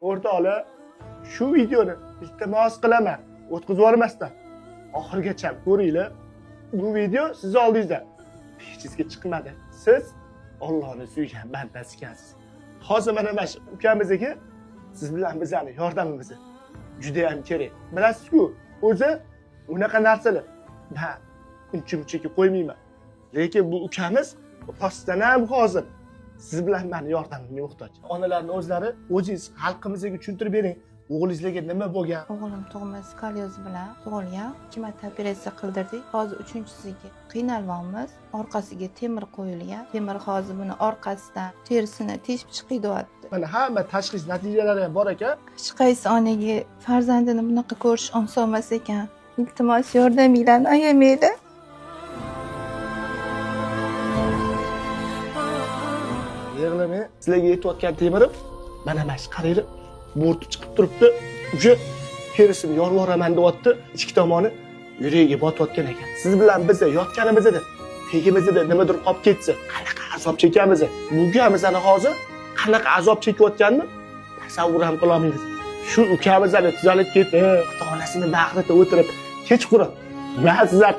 O'rtoqlar, shu videoni iltimos qilaman, o'tkazib yubormasdan oxirigacha ko'ringlar. Bu video siz oldingizda hechizga chiqmadi. Siz Allohning suygan bandasi ekansiz. Hozir mana shu ukamizniki siz bilan bizning yordamimiz juda ham kerak. Bilasiz-ku, o'zi unaqa narsalar man uncha-munchaga qo'ymayman. Lekin bu ukamiz rostdan ham hozir siz bilan meni yordamimga muhtoj. Onalarning o'zlari o'zingiz xalqimizga tushuntirib bering. O'g'lingizlarga nima bo'lgan? O'g'lim tug'ma skolyoz bilan tug'ilgan. 2 marta operatsiya qildirdik. Hozir 3-chisiga qiynalmoqmiz. Orqasiga temir qo'yilgan. Temir hozir buni orqasidan terisini teshib chiqaryapti. Mana hamma tashxis natijalari ham bor ekan. Hech qaysi onaga farzandini bunaqa ko'rish oson emas ekan. Iltimos yordaminglarni ayamanglar. Yig'lamay, sizlarga yetayotgan temirim mana shu qaranglar, bo'rtib chiqib turibdi. O'sha terisini yorvoraman deyapti. Ichki tomoni yuragiga botayotgan ekan. Siz bilan biz yotganimizda, tegimizda nimadir qolib ketsa, qanaqa azob chekamiz? Bu ukamizni hozir qanaqa azob chekayotganini tasavvur ham qila olmaysiz. Shu ukamizni tuzalib ketdi, ota-onasini bag'rida o'tirib, kechqurun men sizlar